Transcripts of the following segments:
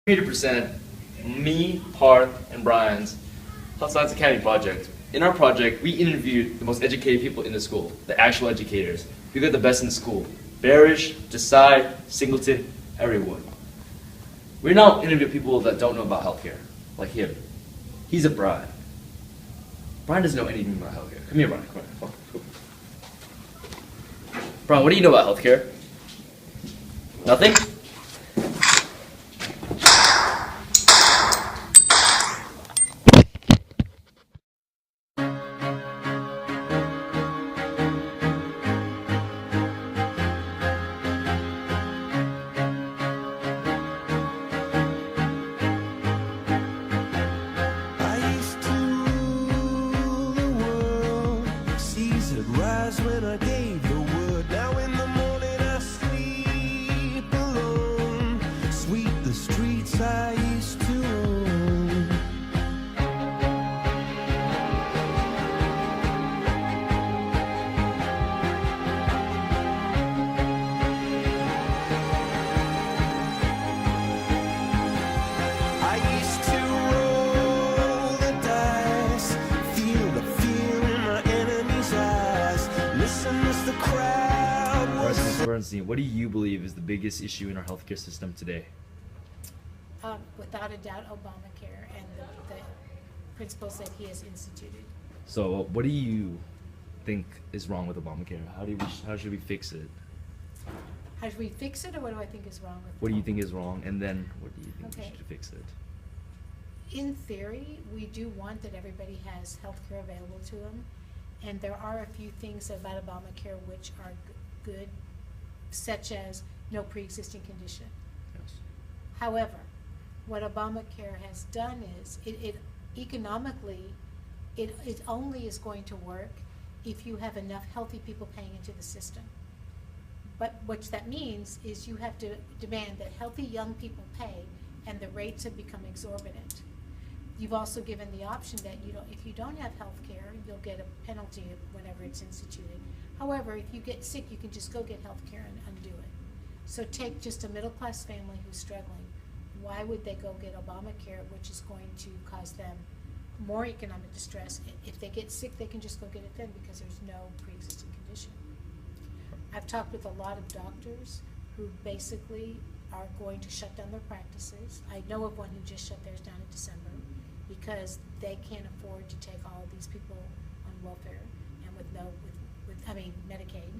100% me, Parth, and Brian's Health Science Academy project. In our project, we interviewed the most educated people in the school, the actual educators. We got the best in the school. Barish, Desai, Singleton, everyone. We're now interviewing people that don't know about healthcare, like him. He's a Brian. Brian doesn't know anything about healthcare. Come here, Brian. Come on. Brian, what do you know about healthcare? Nothing? I used to rule the world. Seas would rise when I gave the word. Now in the morning I sleep alone. Sweep the streets I used to own. I used to roll the dice, feel the fear in my enemy's eyes. Listen as the crowd All right, was. Mr. Bernstein, what do you believe is the biggest issue in our healthcare system today? Without a doubt, Obamacare and the principles that he has instituted. So, what do you think is wrong with Obamacare? How should we fix it? How should we fix it, or what do I think is wrong with it? What do you think is wrong, and then what do you think we Okay. should fix it? In theory, we do want that everybody has health care available to them, and there are a few things about Obamacare which are good, such as no pre-existing condition. Yes. However, what Obamacare has done is, it economically, it only is going to work if you have enough healthy people paying into the system. But what that means is you have to demand that healthy young people pay, and the rates have become exorbitant. You've also given the option that if you don't have health care, you'll get a penalty whenever it's instituted. However, if you get sick, you can just go get health care and undo it. So take just a middle-class family who's struggling. Why would they go get Obamacare, which is going to cause them more economic distress? If they get sick, they can just go get it then because there's no pre-existing condition. I've talked with a lot of doctors who basically are going to shut down their practices. I know of one who just shut theirs down in December because they can't afford to take all of these people on welfare and with Medicaid.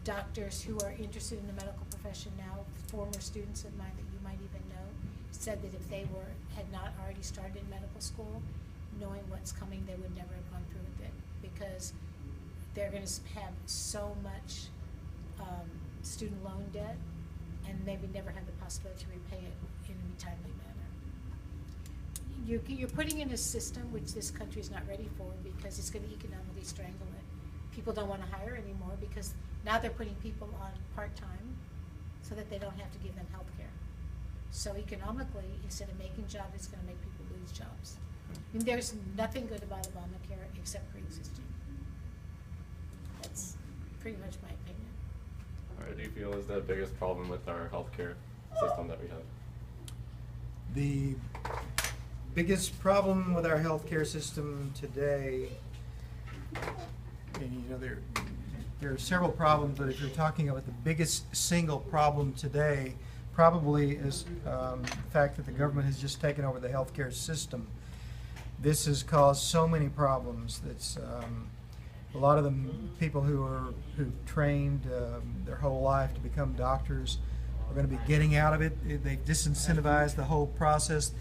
Doctors who are interested in the medical profession now, former students of mine that you might even know, said that if they had not already started in medical school, knowing what's coming, they would never have gone through with it because they're going to have so much student loan debt and maybe never have the possibility to repay it in a timely manner. You're putting in a system which this country is not ready for because it's going to economically strangle it. People don't want to hire anymore because now they're putting people on part-time so that they don't have to give them health care. So economically, instead of making jobs, it's going to make people lose jobs. I mean, there's nothing good about Obamacare except pre-existing. That's pretty much my opinion. What do you feel is the biggest problem with our healthcare system that we have? The biggest problem with our healthcare system today, and there are several problems, but if you're talking about the biggest single problem today, probably is the fact that the government has just taken over the healthcare system. This has caused so many problems. That's a lot of the people who trained their whole life to become doctors are going to be getting out of it. They've disincentivized the whole process.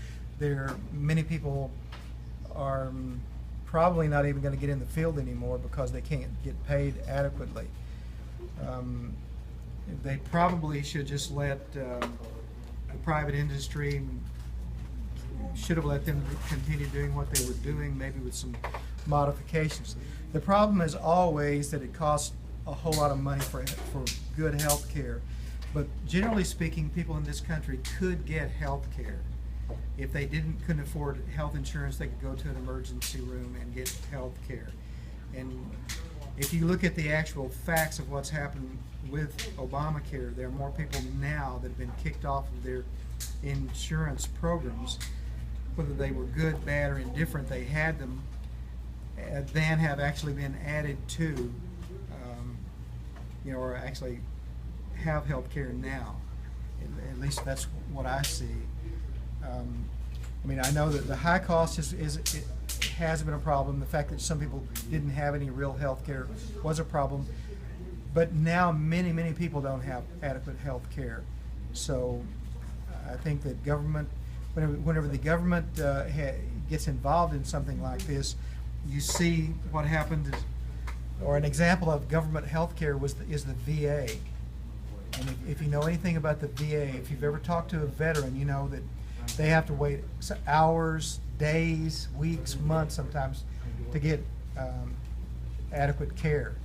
Many people are probably not even going to get in the field anymore because they can't get paid adequately. They probably should just let the private industry, should have let them continue doing what they were doing, maybe with some modifications. The problem is always that it costs a whole lot of money for good health care. But generally speaking, people in this country could get health care. If they couldn't afford health insurance, they could go to an emergency room and get health care. And if you look at the actual facts of what's happened with Obamacare, there are more people now that have been kicked off of their insurance programs, whether they were good, bad, or indifferent, they had them, than have actually been added to, or actually have health care now. At least that's what I see. I know that the high cost it has been a problem. The fact that some people didn't have any real health care was a problem. But now many people don't have adequate health care. So I think that government, whenever the government gets involved in something like this, you see what happened or an example of government health care is the VA. And if you know anything about the VA, if you've ever talked to a veteran, you know that they have to wait hours, days, weeks, months sometimes to get adequate care.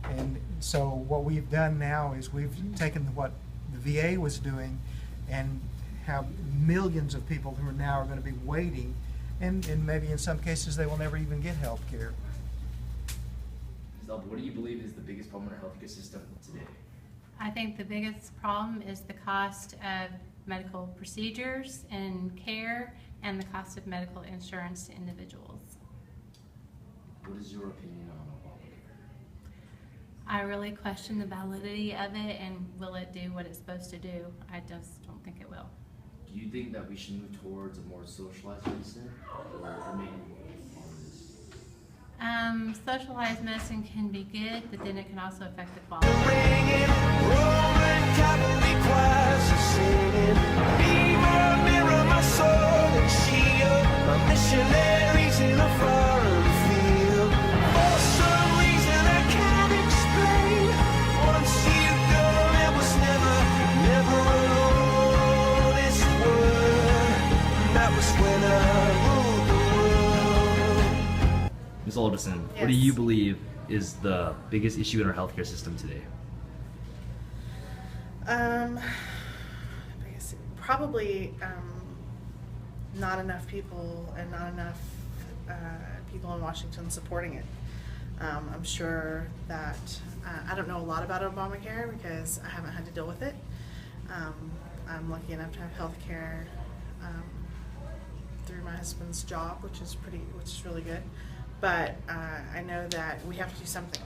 And so what we've done now is we've taken what the VA was doing and have millions of people who are now going to be waiting, and maybe in some cases they will never even get health care. Zelda, what do you believe is the biggest problem in our healthcare system today? I think the biggest problem is the cost of medical procedures and care and the cost of medical insurance to individuals. What is your opinion on Obamacare? I really question the validity of it and will it do what it's supposed to do? I just don't think it will. Do you think that we should move towards a more socialized medicine or remain on this? Socialized medicine can be good, but then it can also affect the quality. Ringing, Roman cavalry choirs are singing. Mirror, mirror, my sword and shield. My missionaries in a foreign field. For some reason I can't explain. Once you go, there was never an honest word. That was when I ruled the world. Ms. Alderson, what do Yes. you believe is the biggest issue in our healthcare system today? I guess probably not enough people and not enough people in Washington supporting it. I'm sure that I don't know a lot about Obamacare because I haven't had to deal with it. I'm lucky enough to have health care through my husband's job, which is really good. But I know that we have to do something.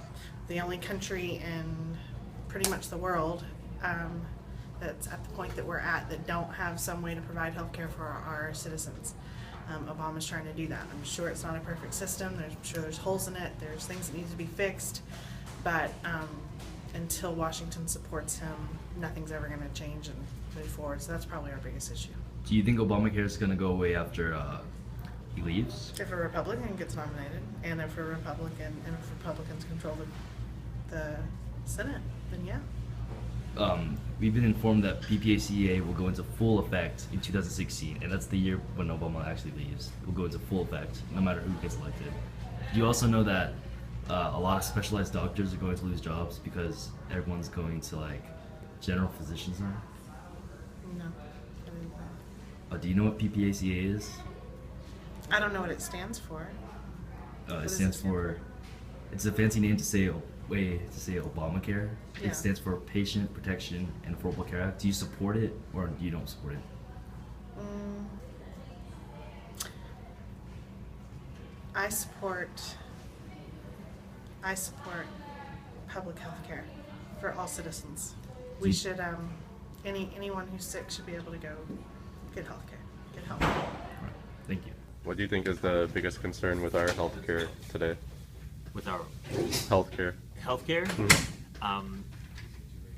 The only country in pretty much the world that's at the point that we're at that don't have some way to provide health care for our citizens. Obama's trying to do that. I'm sure it's not a perfect system. I'm sure there's holes in it. There's things that need to be fixed. But until Washington supports him, nothing's ever going to change and move forward. So that's probably our biggest issue. Do you think Obamacare is going to go away after he leaves? If a Republican gets nominated, and if Republicans control the Senate, then yeah. We've been informed that PPACA will go into full effect in 2016, and that's the year when Obama actually leaves. It will go into full effect, no matter who gets elected. Do you also know that a lot of specialized doctors are going to lose jobs because everyone's going to general physicians now? No. I didn't know. Do you know what PPACA is? I don't know what it stands for. It does stands it stand for. It's a fancy name to say Obamacare. Yeah. It stands for Patient Protection and Affordable Care Act. Do you support it or do you don't support it? I support public health care for all citizens. We You- should anyone who's sick should be able to go get health care. Get help. All right. Thank you. What do you think is the biggest concern with our healthcare today? With our Healthcare. healthcare,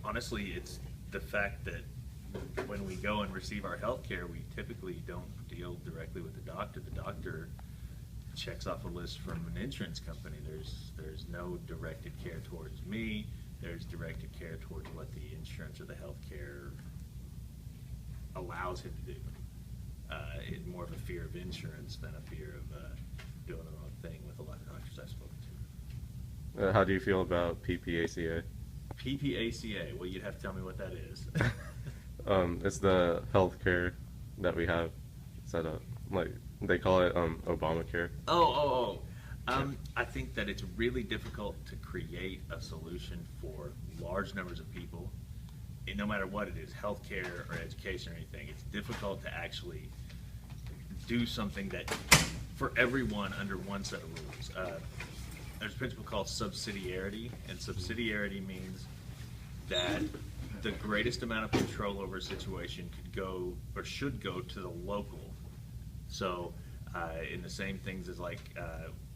honestly, it's the fact that when we go and receive our healthcare, we typically don't deal directly with the doctor. The doctor checks off a list from an insurance company. There's no directed care towards me. There's directed care towards what the insurance or the healthcare allows him to do. It's more of a fear of insurance than a fear of doing the wrong thing with a lot of doctors I've spoken to. How do you feel about PPACA? PPACA, well, you'd have to tell me what that is. It's the healthcare that we have set up. They call it Obamacare. I think that it's really difficult to create a solution for large numbers of people no matter what it is, healthcare or education or anything, it's difficult to actually do something that for everyone under one set of rules. There's a principle called subsidiarity, and subsidiarity means that the greatest amount of control over a situation could go or should go to the local. So in the same things as like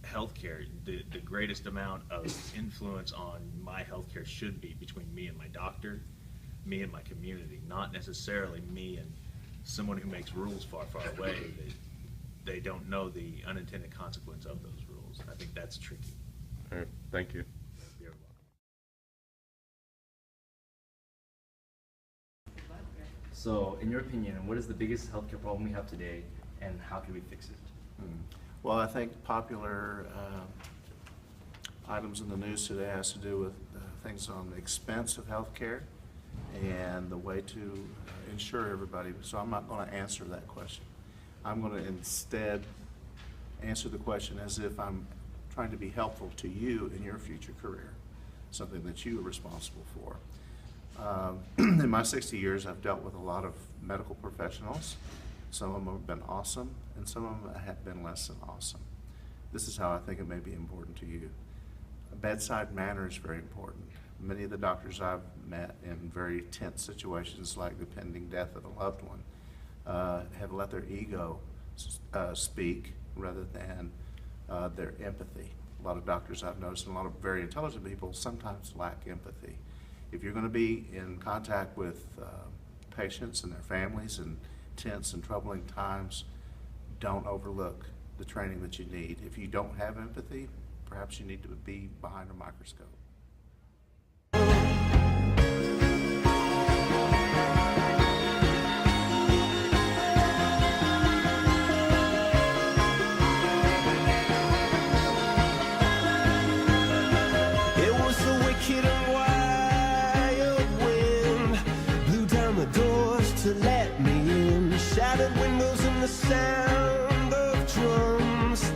healthcare, the greatest amount of influence on my healthcare should be between me and my doctor, me and my community, not necessarily me and someone who makes rules far, far away. They don't know the unintended consequence of those rules. I think that's tricky. All right, thank you. You're welcome. So, in your opinion, what is the biggest healthcare problem we have today, and how can we fix it? Well, I think popular items in the news today has to do with things on the expense of healthcare and the way to insure everybody. So I'm not going to answer that question. I'm going to instead answer the question as if I'm trying to be helpful to you in your future career, something that you are responsible for. In my 60 years, I've dealt with a lot of medical professionals. Some of them have been awesome, and some of them have been less than awesome. This is how I think it may be important to you. A bedside manner is very important. Many of the doctors I've met in very tense situations, like the pending death of a loved one, have let their ego speak rather than their empathy. A lot of doctors I've noticed, and a lot of very intelligent people, sometimes lack empathy. If you're going to be in contact with patients and their families in tense and troubling times, don't overlook the training that you need. If you don't have empathy, perhaps you need to be behind a microscope. It was the wicked and wild wind blew down the doors to let me in. Shattered windows and the sound of drums.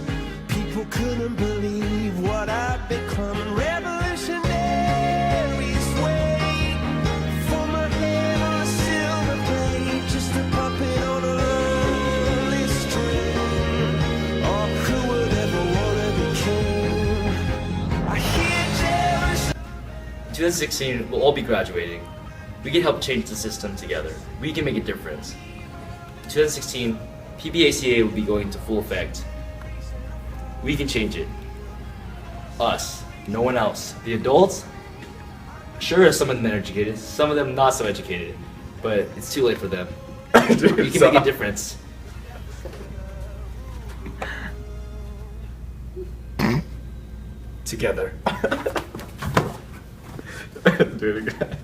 People couldn't believe what I'd become. Revolutionaries wait for my head on a silver plate, just a puppet on a lonely string. Oh, who would ever want to be king? I hear Jerry. In 2016, we'll all be graduating. We can help change the system together. We can make a difference. In 2016, PBACA will be going into full effect. We can change it. Us, no one else. The adults, sure, some of them are educated, some of them not so educated, but it's too late for them. We can make a difference. Together. Do it again.